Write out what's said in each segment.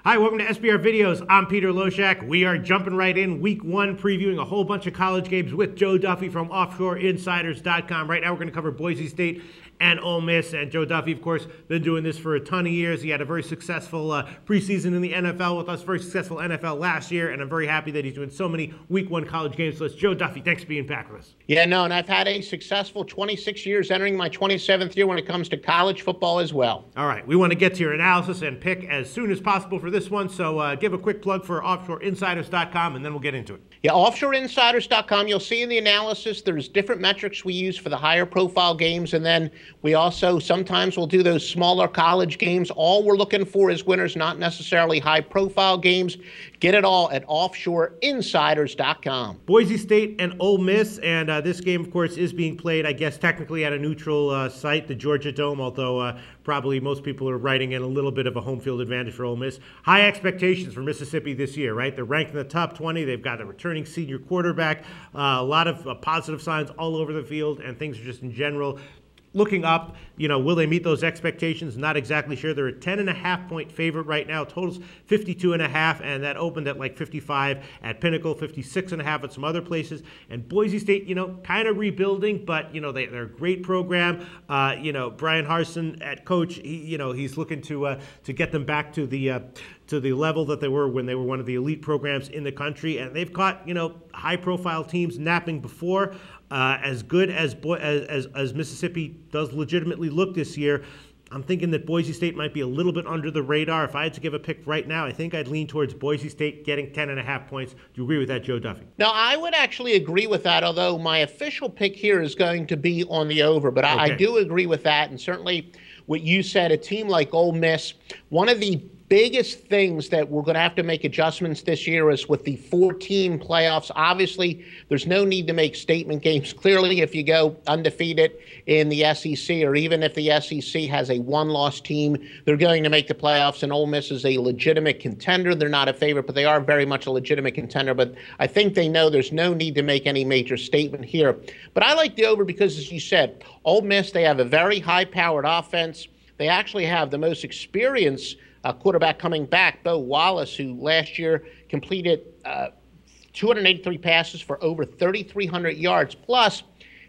Hi, welcome to SBR Videos. I'm Peter Loshak. We are jumping right in, week one, previewing a whole bunch of college games with Joe Duffy from OffshoreInsiders.com. Right now, we're going to cover Boise State and Ole Miss. And Joe Duffy, of course, been doing this for a ton of years. He had a very successful preseason in the NFL with us, very successful NFL last year, and I'm very happy that he's doing so many week one college games. So it's Joe Duffy. Thanks for being back with us. Yeah, no, and I've had a successful 26 years, entering my 27th year when it comes to college football as well. All right, we want to get to your analysis and pick as soon as possible for this one. So give a quick plug for OffshoreInsiders.com, and then we'll get into it. Yeah, OffshoreInsiders.com, you'll see in the analysis there's different metrics we use for the higher profile games, and then we also sometimes will do those smaller college games. All we're looking for is winners, not necessarily high profile games. Get it all at OffshoreInsiders.com. Boise State and Ole Miss, and this game, of course, is being played, I guess, technically at a neutral site, the Georgia Dome, although probably most people are writing in a little bit of a home field advantage for Ole Miss. High expectations for Mississippi this year, right? They're ranked in the top 20. They've got a returning senior quarterback, a lot of positive signs all over the field, and things are just in general looking up. Will they meet those expectations? Not exactly sure. They're a 10.5-point favorite right now. Totals 52.5, and that opened at like 55 at Pinnacle, 56.5 at some other places. And Boise State, kind of rebuilding, but they're a great program. Brian Harsin at coach, he's looking to get them back to the level that they were when they were one of the elite programs in the country, and they've caught high-profile teams napping before. As good as Mississippi does legitimately look this year, I'm thinking that Boise State might be a little bit under the radar. If I had to give a pick right now, I think I'd lean towards Boise State getting 10.5 points. Do you agree with that, Joe Duffy? No, I would actually agree with that, although my official pick here is going to be on the over. But okay. I do agree with that, and certainly what you said, a team like Ole Miss, one of the biggest things that we're going to have to make adjustments this year is with the 4-team playoffs. Obviously, there's no need to make statement games. Clearly, if you go undefeated in the SEC, or even if the SEC has a one-loss team, they're going to make the playoffs, and Ole Miss is a legitimate contender. They're not a favorite, but they are very much a legitimate contender. But I think they know there's no need to make any major statement here. But I like the over because, as you said, Ole Miss, they have a very high-powered offense. They actually have the most experienced quarterback coming back, Bo Wallace, who last year completed 283 passes for over 3,300 yards. Plus,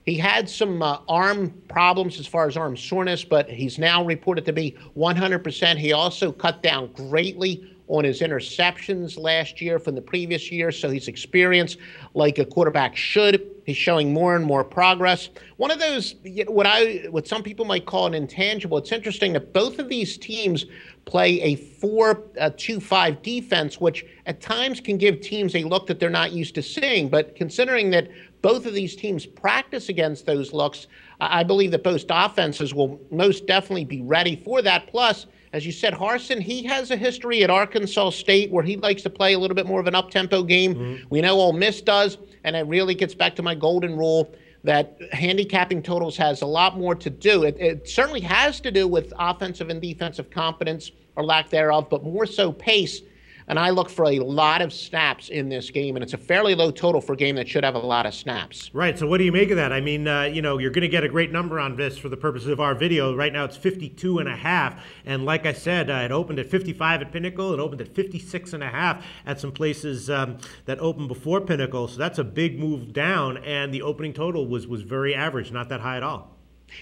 he had some arm problems as far as arm soreness, but he's now reported to be 100%. He also cut down greatly on his interceptions last year from the previous year, so he's experienced like a quarterback should. He's showing more and more progress. One of those, what some people might call an intangible. It's interesting that both of these teams play a 4-2-5 defense, which at times can give teams a look that they're not used to seeing. But considering that both of these teams practice against those looks, I believe that both offenses will most definitely be ready for that. Plus, as you said, Harsin, he has a history at Arkansas State where he likes to play a little bit more of an up-tempo game. Mm-hmm. We know Ole Miss does, and it really gets back to my golden rule that handicapping totals has a lot more to do. It certainly has to do with offensive and defensive competence or lack thereof, but more so pace. And I look for a lot of snaps in this game, and it's a fairly low total for a game that should have a lot of snaps. Right, so what do you make of that? I mean, you're going to get a great number on this for the purposes of our video. Right now it's 52.5, and like I said, it opened at 55 at Pinnacle. It opened at 56.5 at some places that opened before Pinnacle, so that's a big move down, and the opening total was very average, not that high at all.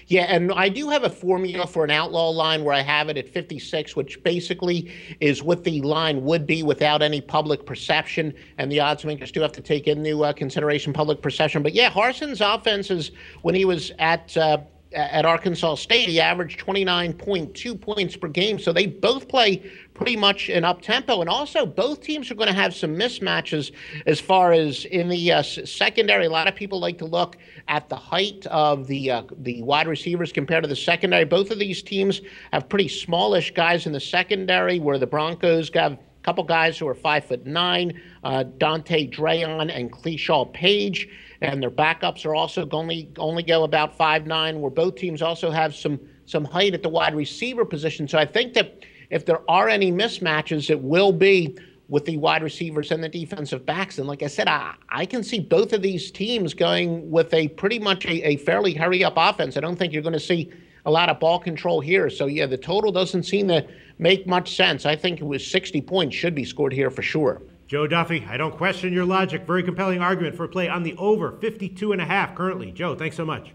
Yeah, and I do have a formula for an outlaw line where I have it at 56, which basically is what the line would be without any public perception, and the odds makers do have to take into consideration public perception. But yeah, Harsin's offense is, when he was at Arkansas State, he averaged 29.2 points per game. So they both play pretty much an up-tempo. And also, both teams are going to have some mismatches as far as in the secondary. A lot of people like to look at the height of the wide receivers compared to the secondary. Both of these teams have pretty smallish guys in the secondary, where the Broncos have a couple guys who are 5'9", Dante Drayon and Cleashaw Page. And their backups are also only go about 5'9", where both teams also have some height at the wide receiver position. So I think that if there are any mismatches, it will be with the wide receivers and the defensive backs. And like I said, I can see both of these teams going with a pretty much a fairly hurry-up offense. I don't think you're going to see a lot of ball control here. So, yeah, the total doesn't seem to make much sense. I think it was 60 points should be scored here for sure. Joe Duffy, I don't question your logic. Very compelling argument for a play on the over 52.5 currently. Joe, thanks so much.